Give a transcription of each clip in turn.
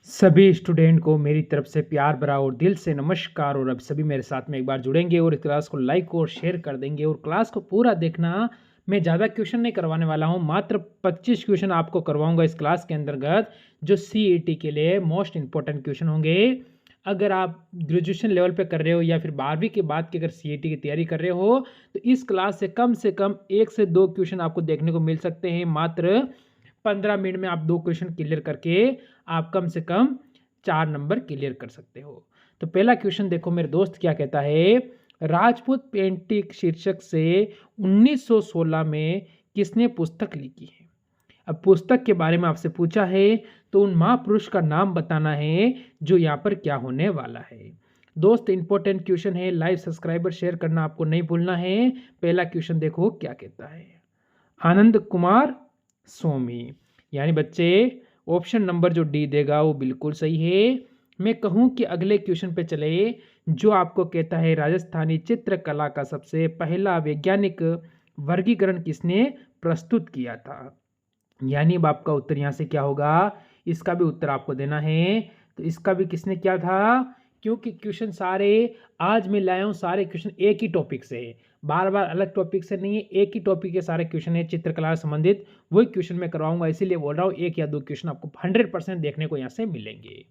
सभी स्टूडेंट को मेरी तरफ से प्यार भरा और दिल से नमस्कार। और अब सभी मेरे साथ में एक बार जुड़ेंगे और इस क्लास को लाइक और शेयर कर देंगे और क्लास को पूरा देखना। मैं ज़्यादा क्वेश्चन नहीं करवाने वाला हूँ, मात्र 25 क्वेश्चन आपको करवाऊंगा इस क्लास के अंतर्गत, जो सीईटी के लिए मोस्ट इंपॉर्टेंट क्वेश्चन होंगे। अगर आप ग्रेजुएशन लेवल पे कर रहे हो या फिर 12वीं के बाद की अगर सीईटी की तैयारी कर रहे हो तो इस क्लास से कम 1 से 2 क्वेश्चन आपको देखने को मिल सकते हैं। मात्र 15 मिनट में आप 2 क्वेश्चन क्लियर करके आप कम से कम 4 नंबर क्लियर कर सकते हो। तो पहला क्वेश्चन देखो मेरे दोस्त, क्या कहता है, राजपूत पेंटिक शीर्षक से 1916 में किसने पुस्तक लिखी है। अब पुस्तक के बारे में आपसे पूछा है तो उन महापुरुष का नाम बताना है जो यहाँ पर क्या होने वाला है। दोस्त इंपॉर्टेंट क्वेश्चन है, लाइव सब्सक्राइबर शेयर करना आपको नहीं भूलना है। पहला क्वेश्चन देखो क्या कहता है, आनंद कुमार स्वामी, यानी बच्चे ऑप्शन नंबर जो डी देगा वो बिल्कुल सही है। मैं कहूँ कि अगले क्वेश्चन पे चले, जो आपको कहता है राजस्थानी चित्रकला का सबसे पहला वैज्ञानिक वर्गीकरण किसने प्रस्तुत किया था। यानी अब आपका उत्तर यहाँ से क्या होगा, इसका भी उत्तर आपको देना है। तो इसका भी किसने किया था, क्योंकि क्वेश्चन सारे आज मैं लाया हूँ, सारे क्वेश्चन एक ही टॉपिक से है, बार बार अलग टॉपिक से नहीं है, एक ही टॉपिक के सारे क्वेश्चन है चित्रकला से संबंधित, वही क्वेश्चन मैं करवाऊंगा। इसीलिए बोल रहा हूँ एक या दो क्वेश्चन आपको 100% देखने को यहाँ से मिलेंगे।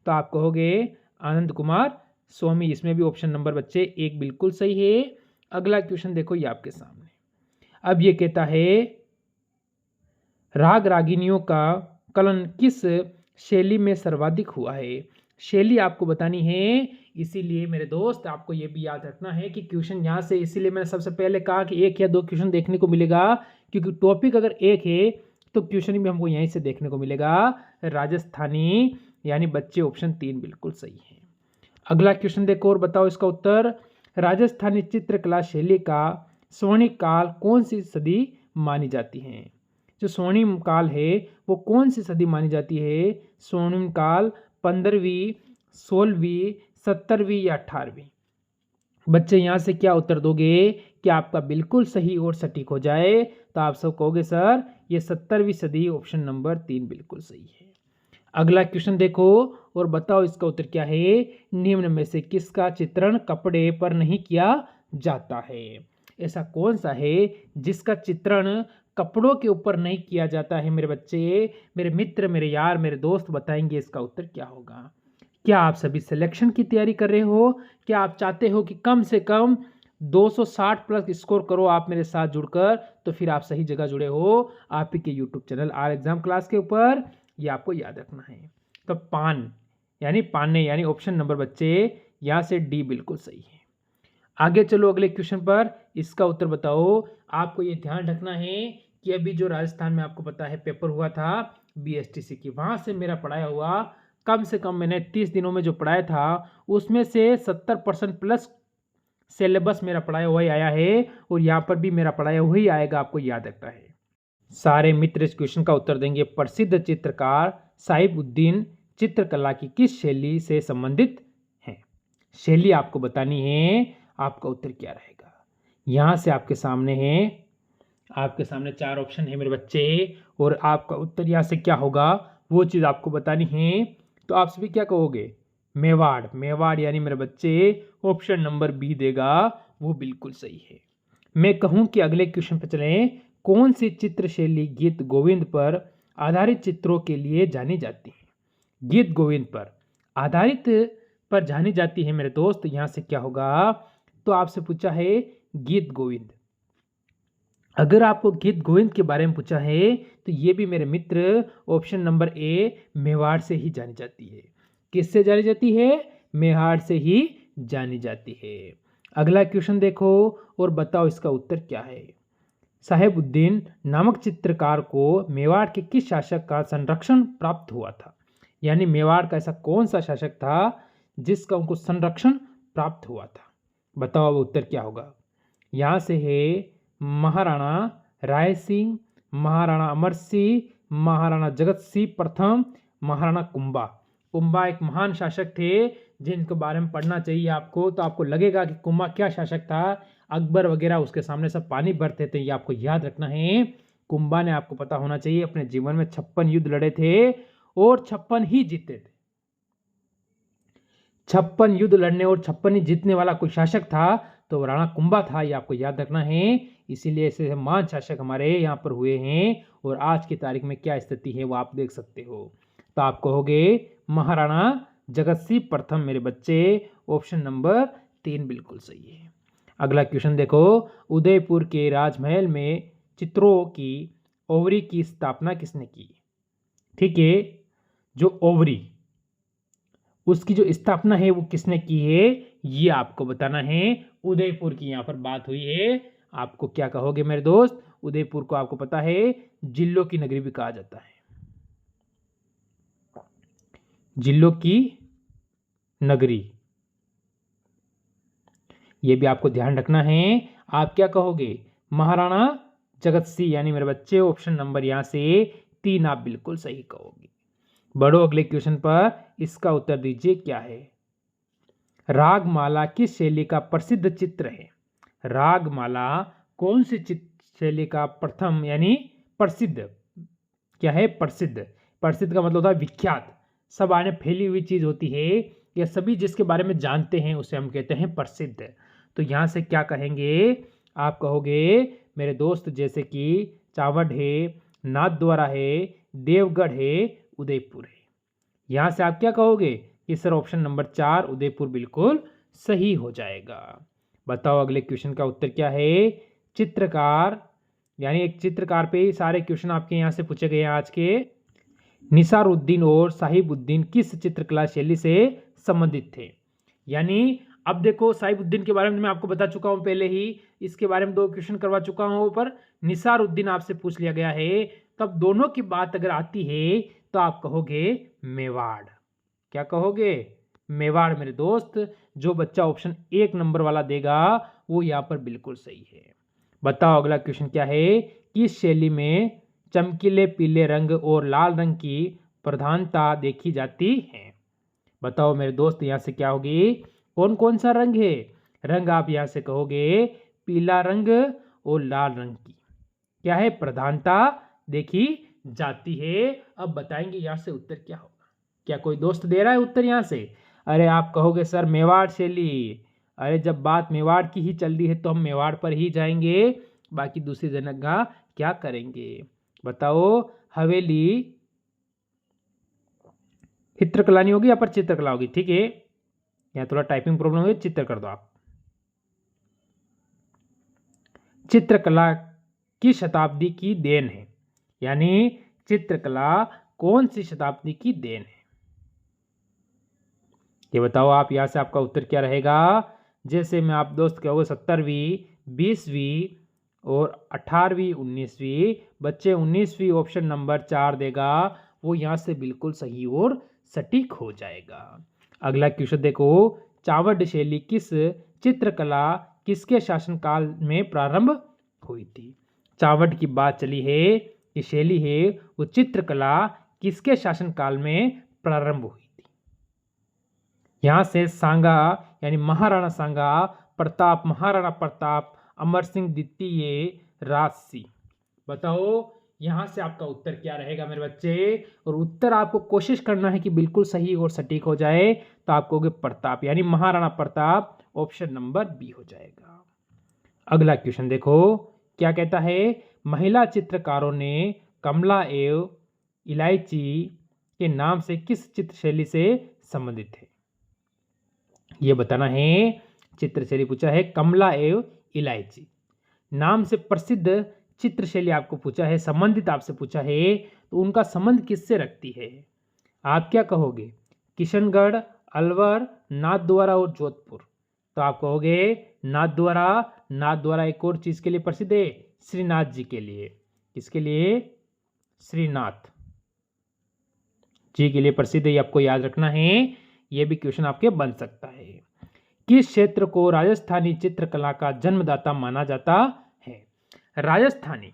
तो आप कहोगे आनंद कुमार स्वामी, इसमें भी ऑप्शन नंबर बच्चे एक बिल्कुल सही है। अगला क्वेश्चन देखो ये आपके सामने, अब ये कहता है राग रागिनियों का कलन किस शैली में सर्वाधिक हुआ है। शैली आपको बतानी है, इसीलिए मेरे दोस्त आपको ये भी याद रखना है कि क्वेश्चन यहाँ से, इसीलिए मैंने सबसे पहले कहा कि एक या दो क्वेश्चन देखने को मिलेगा, क्योंकि टॉपिक अगर एक है तो क्वेश्चन भी हमको यहीं से देखने को मिलेगा, राजस्थानी, यानी बच्चे ऑप्शन 3 बिल्कुल सही है। अगला क्वेश्चन देखो और बताओ इसका उत्तर, राजस्थानी चित्रकला शैली का स्वर्णिम काल कौन सी सदी मानी जाती है। जो स्वर्णिम काल है वो कौन सी सदी मानी जाती है। स्वर्णिम काल 15वीं, 16वीं, 17वीं या 18वीं। बच्चे यहाँ से क्या उत्तर दोगे कि आपका बिल्कुल सही और सटीक हो जाए, तो आप सब कहोगे सर ये 17वीं सदी, ऑप्शन नंबर 3 बिल्कुल सही है। अगला क्वेश्चन देखो और बताओ इसका उत्तर क्या है, निम्न में से किसका चित्रण कपड़े पर नहीं किया जाता है। ऐसा कौन सा है जिसका चित्रण कपड़ों के ऊपर नहीं किया जाता है। मेरे बच्चे, मेरे मित्र, मेरे यार, मेरे दोस्त बताएंगे इसका उत्तर क्या होगा। क्या आप सभी सिलेक्शन की तैयारी कर रहे हो, क्या आप चाहते हो कि कम से कम 260 प्लस स्कोर करो आप मेरे साथ जुड़कर, तो फिर आप सही जगह जुड़े हो, आप ही के YouTube channel are exam class के ऊपर, ये आपको याद रखना है। तो पान यानी पाने, यानी ऑप्शन नंबर बच्चे यहाँ से डी बिल्कुल सही है। आगे चलो अगले क्वेश्चन पर, इसका उत्तर बताओ। आपको ये ध्यान रखना है कि अभी जो राजस्थान में आपको पता है पेपर हुआ था बीएसटीसी की, वहाँ से मेरा पढ़ाया हुआ, कम से कम मैंने 30 दिनों में जो पढ़ाया था उसमें से 70% प्लस सिलेबस मेरा पढ़ाया हुआ ही आया है, और यहाँ पर भी मेरा पढ़ाया हुआ ही आएगा, आपको याद रखना है। सारे मित्र इस क्वेश्चन का उत्तर देंगे, प्रसिद्ध चित्रकार साहिबुद्दीन चित्रकला की किस शैली से संबंधित है। शैली आपको बतानी है, आपका उत्तर क्या रहेगा। यहाँ से आपके सामने है, आपके सामने 4 ऑप्शन है मेरे बच्चे, और आपका उत्तर यहाँ से क्या होगा वो चीज़ आपको बतानी है। तो आप सभी क्या कहोगे, मेवाड़। मेवाड़ यानी मेरे बच्चे ऑप्शन नंबर बी देगा, वो बिल्कुल सही है। मैं कहूँ कि अगले क्वेश्चन पर चलें, कौन सी चित्र शैली गीत गोविंद पर आधारित चित्रों के लिए जानी जाती है। गीत गोविंद पर आधारित पर जानी जाती है मेरे दोस्त, यहाँ से क्या होगा, तो आपसे पूछा है गीत गोविंद। अगर आपको गीत गोविंद के बारे में पूछा है तो ये भी मेरे मित्र ऑप्शन नंबर ए मेवाड़ से ही जानी जाती है। किससे जानी जाती है, मेवाड़ से ही जानी जाती है। अगला क्वेश्चन देखो और बताओ इसका उत्तर क्या है। साहिबुद्दीन नामक चित्रकार को मेवाड़ के किस शासक का संरक्षण प्राप्त हुआ था। यानी मेवाड़ का ऐसा कौन सा शासक था जिसका उनको संरक्षण प्राप्त हुआ था, बताओ अब उत्तर क्या होगा। यहाँ से है महाराणा राय सिंह, महाराणा अमर सिंह, महाराणा जगत सिंह प्रथम, महाराणा कुंभा। कुंभा एक महान शासक थे जिनके बारे में पढ़ना चाहिए आपको, तो आपको लगेगा कि कुंभा क्या शासक था, अकबर वगैरह उसके सामने सब पानी भरते थे, ये आपको याद रखना है। कुंभा ने आपको पता होना चाहिए अपने जीवन में 56 युद्ध लड़े थे और 56 ही जीते थे। 56 युद्ध लड़ने और 56 ही जीतने वाला कोई शासक था तो राणा कुंभा था, ये आपको याद रखना है। इसीलिए ऐसे महान शासक हमारे यहाँ पर हुए हैं और आज की तारीख में क्या स्थिति है वो आप देख सकते हो। तो आप कहोगे महाराणा जगत सिंह प्रथम मेरे बच्चे, ऑप्शन नंबर 3 बिल्कुल सही है। अगला क्वेश्चन देखो, उदयपुर के राजमहल में चित्रों की ओवरी की स्थापना किसने की? ठीक है, जो ओवरी उसकी जो स्थापना है वो किसने की है, ये आपको बताना है। उदयपुर की यहाँ पर बात हुई है। आपको क्या कहोगे मेरे दोस्त, उदयपुर को आपको पता है जिलों की नगरी भी कहा जाता है, जिलों की नगरी, ये भी आपको ध्यान रखना है। आप क्या कहोगे, महाराणा जगत सिंह यानी मेरे बच्चे, ऑप्शन नंबर यहाँ से 3 आप बिल्कुल सही कहोगे। बढ़ो अगले क्वेश्चन पर, इसका उत्तर दीजिए क्या है। रागमाला किस शैली का प्रसिद्ध चित्र है? रागमाला कौन सी शैली का प्रथम यानी प्रसिद्ध, क्या है प्रसिद्ध, प्रसिद्ध का मतलब होता है विख्यात, सब आने फैली हुई चीज होती है, या सभी जिसके बारे में जानते हैं उसे हम कहते हैं प्रसिद्ध। तो यहाँ से क्या कहेंगे, आप कहोगे मेरे दोस्त जैसे कि चावड़ है, नाथद्वारा है, देवगढ़ है, उदयपुर है। यहाँ से आप क्या कहोगे कि सर ऑप्शन नंबर 4 उदयपुर बिल्कुल सही हो जाएगा। बताओ अगले क्वेश्चन का उत्तर क्या है। चित्रकार यानी एक चित्रकार पे ही सारे क्वेश्चन आपके यहाँ से पूछे गए हैं आज के। निसारुद्दीन और साहिबुद्दीन किस चित्रकला शैली से संबंधित थे? यानी अब देखो साहिबुद्दीन के बारे में मैं आपको बता चुका हूं पहले ही, इसके बारे में 2 क्वेश्चन करवा चुका हूं, पर निसारुद्दीन आपसे पूछ लिया गया है। तब दोनों की बात अगर आती है तो आप कहोगे मेवाड़। क्या कहोगे, मेवाड़ मेरे दोस्त। जो बच्चा ऑप्शन 1 नंबर वाला देगा वो यहाँ पर बिल्कुल सही है। बताओ अगला क्वेश्चन क्या है, किस शैली में चमकीले पीले रंग और लाल रंग की प्रधानता देखी जाती है? बताओ मेरे दोस्त यहाँ से क्या होगी, कौन कौन सा रंग है? रंग आप यहाँ से कहोगे पीला रंग और लाल रंग की क्या है प्रधानता देखी जाती है। अब बताएंगे यहाँ से उत्तर क्या होगा। क्या कोई दोस्त दे रहा है उत्तर यहाँ से? अरे आप कहोगे सर मेवाड़ शैली। अरे जब बात मेवाड़ की ही चल रही है तो हम मेवाड़ पर ही जाएंगे, बाकी दूसरी जगह क्या करेंगे? बताओ हवेली चित्रकला नहीं होगी, यहाँ पर चित्रकला होगी, ठीक है। यहाँ थोड़ा टाइपिंग प्रॉब्लम है, चित्र कर दो आप। चित्रकला की शताब्दी की देन है, यानी चित्रकला कौन सी शताब्दी की देन है, ये बताओ आप। यहां से आपका उत्तर क्या रहेगा? जैसे मैं आप दोस्त कहोगे 17वीं, 20वीं और 18वीं, 19वीं, बच्चे 19वीं ऑप्शन नंबर 4 देगा वो यहां से बिल्कुल सही और सटीक हो जाएगा। अगला क्वेश्चन देखो, चावड़ शैली किस चित्रकला किसके शासनकाल में प्रारंभ हुई थी? चावड़ की बात चली है, ये शैली है वो चित्रकला किसके शासनकाल में प्रारंभ हुई थी? यहां से सांगा यानी महाराणा सांगा, प्रताप महाराणा प्रताप, अमर सिंह द्वितीय, राजसी। बताओ यहां से आपका उत्तर क्या रहेगा मेरे बच्चे? और उत्तर आपको कोशिश करना है कि बिल्कुल सही और सटीक हो जाए। तो आप कहोगे प्रताप यानी Maharana Pratap, option number B हो जाएगा। अगला क्वेश्चन देखो क्या कहता है, महिला चित्रकारों ने कमला एवं इलायची के नाम से किस चित्रशैली से संबंधित है? ये बताना है। चित्रशैली पूछा है कमला एवं इलायची नाम से प्रसिद्ध चित्रशैली आपको पूछा है, संबंधित आपसे पूछा है, तो उनका संबंध किससे रखती है? आप क्या कहोगे? किशनगढ़, अलवर, नाथद्वारा और जोधपुर। तो आप कहोगे नाथद्वारा। नाथद्वारा एक और चीज के लिए प्रसिद्ध है, श्रीनाथ जी के लिए। किसके लिए? श्रीनाथ जी के लिए प्रसिद्ध है, ये आपको याद रखना है। ये भी क्वेश्चन आपके बन सकता है। किस क्षेत्र को राजस्थानी चित्रकला का जन्मदाता माना जाता है? राजस्थानी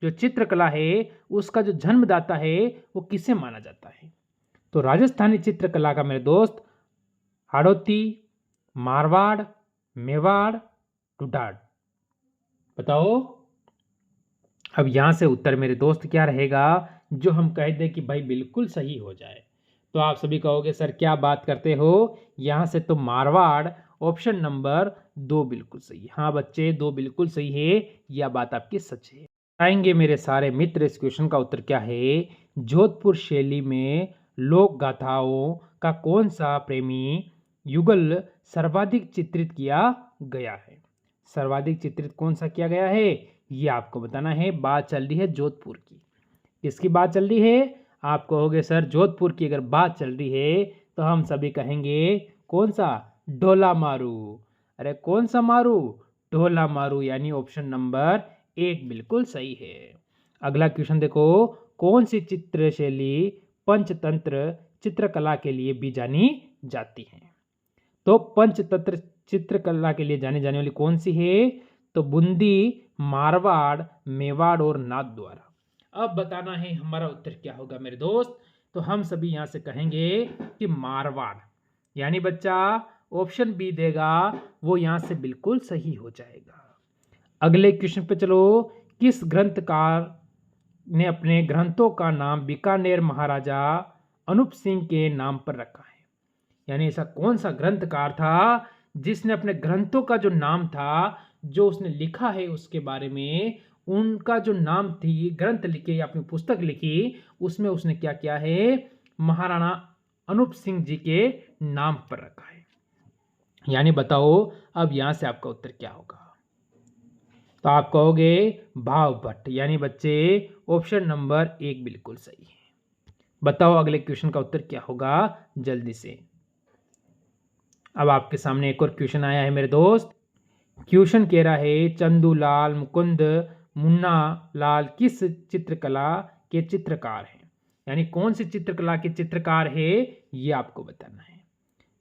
जो चित्रकला है उसका जो जन्मदाता है वो किसे माना जाता है? तो राजस्थानी चित्रकला का मेरे दोस्त हाड़ौती, मारवाड़, मेवाड़, टुडाड़। बताओ अब यहां से उत्तर मेरे दोस्त क्या रहेगा जो हम कह दें कि भाई बिल्कुल सही हो जाए। तो आप सभी कहोगे सर क्या बात करते हो, यहाँ से तो मारवाड़ ऑप्शन नंबर 2 बिल्कुल सही है। हाँ बच्चे 2 बिल्कुल सही है, यह बात आपकी सच है। आएंगे मेरे सारे मित्र, इस क्वेश्चन का उत्तर क्या है। जोधपुर शैली में लोक गाथाओं का कौन सा प्रेमी युगल सर्वाधिक चित्रित किया गया है। सर्वाधिक चित्रित कौन सा किया गया है, ये आपको बताना है। बात चल रही है जोधपुर की। किसकी बात चल रही है, आप कहोगे सर जोधपुर की अगर बात चल रही है तो हम सभी कहेंगे कौन सा, ढोला मारू। अरे कौन सा मारू, ढोला मारू, यानी ऑप्शन नंबर 1 बिल्कुल सही है। अगला क्वेश्चन देखो, कौन सी चित्र शैली पंचतंत्र चित्रकला के लिए भी जानी जाती है। तो पंचतंत्र चित्रकला के लिए जाने जाने वाली कौन सी है, तो बूंदी, मारवाड़, मेवाड़ और नाथद्वारा। अब बताना है हमारा उत्तर क्या होगा मेरे दोस्त। तो हम सभी यहां से कहेंगे कि मारवाड़, यानी बच्चा ऑप्शन बी देगा वो यहां से बिल्कुल सही हो जाएगा। अगले क्वेश्चन पे चलो, किस ग्रंथकार ने अपने ग्रंथों का नाम बीकानेर महाराजा अनूप सिंह के नाम पर रखा है। यानी ऐसा कौन सा ग्रंथकार था जिसने अपने ग्रंथों का जो नाम था, जो उसने लिखा है उसके बारे में, उनका जो नाम थी, ग्रंथ लिखे या अपनी पुस्तक लिखी, उसमें उसने क्या किया है, महाराणा अनूप सिंह जी के नाम पर रखा है। यानी बताओ अब यहां से आपका उत्तर क्या होगा। तो आप कहोगे भाव भट्ट, यानी बच्चे ऑप्शन नंबर 1 बिल्कुल सही है। बताओ अगले क्वेश्चन का उत्तर क्या होगा जल्दी से। अब आपके सामने एक और क्वेश्चन आया है मेरे दोस्त। क्वेश्चन कह रहा है चंदूलाल मुकुंद मुन्ना लाल किस चित्रकला के चित्रकार हैं। यानी कौन सी चित्रकला के चित्रकार है, ये आपको बताना है।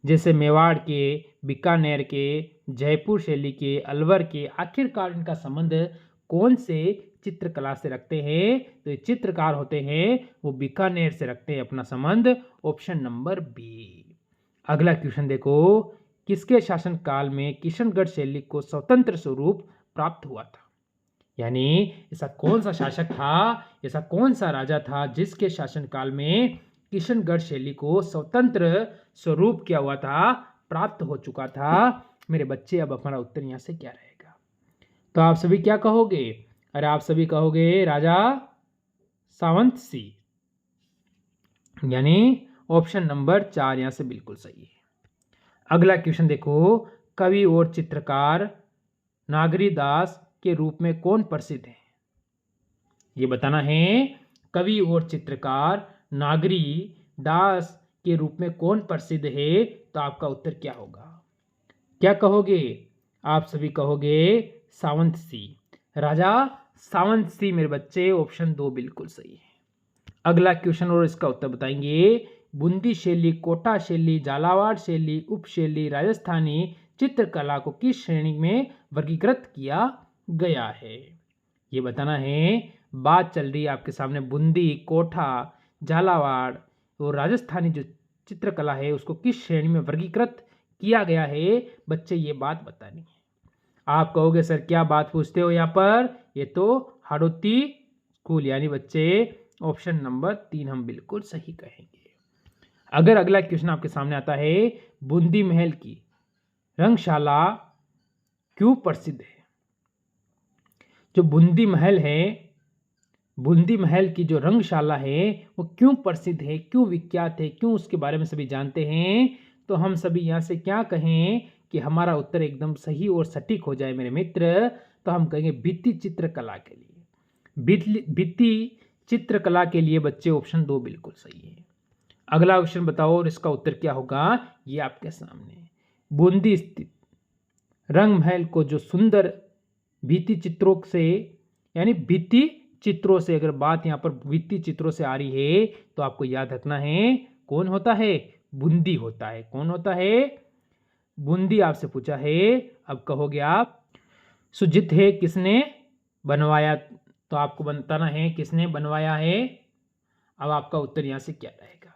जैसे मेवाड़ के, बीकानेर के, जयपुर शैली के, अलवर के, आखिरकार इनका संबंध कौन से चित्रकला से रखते हैं। तो ये चित्रकार होते हैं वो बीकानेर से रखते हैं अपना संबंध, ऑप्शन नंबर बी। अगला क्वेश्चन देखो, किसके शासनकाल में किशनगढ़ शैली को स्वतंत्र स्वरूप प्राप्त हुआ था। यानी ऐसा कौन सा शासक था, ऐसा कौन सा राजा था जिसके शासनकाल में किशनगढ़ शैली को स्वतंत्र स्वरूप क्या हुआ था, प्राप्त हो चुका था। मेरे बच्चे अब हमारा उत्तर यहां से क्या रहेगा। तो आप सभी क्या कहोगे, अरे आप सभी कहोगे राजा सावंत सिंह, यानी ऑप्शन नंबर 4 यहां से बिल्कुल सही है। अगला क्वेश्चन देखो, कवि और चित्रकार नागरी दास के रूप में कौन प्रसिद्ध है। ये बताना है, कवि और चित्रकार नागरी दास के रूप में कौन प्रसिद्ध है। तो आपका उत्तर क्या होगा, क्या कहोगे, आप सभी कहोगे सावंत सिंह, राजा सावंत सिंह मेरे बच्चे, ऑप्शन 2 बिल्कुल सही है। अगला क्वेश्चन और इसका उत्तर बताएंगे, बूंदी शैली, कोटा शैली, झालावाड़ शैली, उप शैली, राजस्थानी चित्रकला को किस श्रेणी में वर्गीकृत किया गया है। ये बताना है। बात चल रही है आपके सामने बूंदी, कोटा, झालावाड़ और राजस्थानी जो चित्रकला है उसको किस श्रेणी में वर्गीकृत किया गया है, बच्चे ये बात बतानी है। आप कहोगे सर क्या बात पूछते हो यहाँ पर, ये तो हाड़ौती स्कूल, यानी बच्चे ऑप्शन नंबर 3 हम बिल्कुल सही कहेंगे। अगर अगला क्वेश्चन आपके सामने आता है, बूंदी महल की रंगशाला क्यों प्रसिद्ध है। जो बूंदी महल है, बूंदी महल की जो रंगशाला है वो क्यों प्रसिद्ध है, क्यों विख्यात है, क्यों उसके बारे में सभी जानते हैं। तो हम सभी यहाँ से क्या कहें कि हमारा उत्तर एकदम सही और सटीक हो जाए मेरे मित्र, तो हम कहेंगे भित्ति चित्रकला के लिए। भित्ति चित्रकला के लिए बच्चे ऑप्शन 2 बिल्कुल सही है। अगला क्वेश्चन बताओ और इसका उत्तर क्या होगा, ये आपके सामने। बूंदी स्थित रंग महल को जो सुंदर भित्ति चित्रों से, यानी भित्ति चित्रों से, अगर बात यहाँ पर भित्ति चित्रों से आ रही है तो आपको याद रखना है कौन होता है, बूंदी होता है। कौन होता है, बूंदी आपसे पूछा है। अब कहोगे आप सुजित है किसने बनवाया, तो आपको बताना है किसने बनवाया है। अब आपका उत्तर यहां से क्या रहेगा,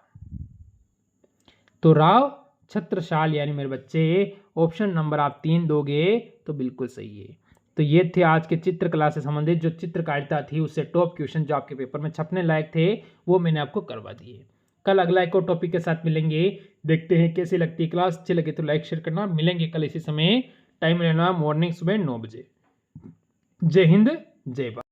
तो राव छत्रसाल, यानी मेरे बच्चे ऑप्शन नंबर आप 3 दोगे तो बिल्कुल सही है। तो ये थे आज के चित्रकला से संबंधित जो चित्रकारिता थी उससे टॉप क्वेश्चन जो आपके पेपर में छपने लायक थे वो मैंने आपको करवा दिए। कल अगला एक और टॉपिक के साथ मिलेंगे। देखते हैं कैसी लगती है क्लास। अच्छी लगे तो लाइक शेयर करना। मिलेंगे कल इसी समय, टाइम लेना मॉर्निंग सुबह 9 बजे। जय हिंद, जय भारत।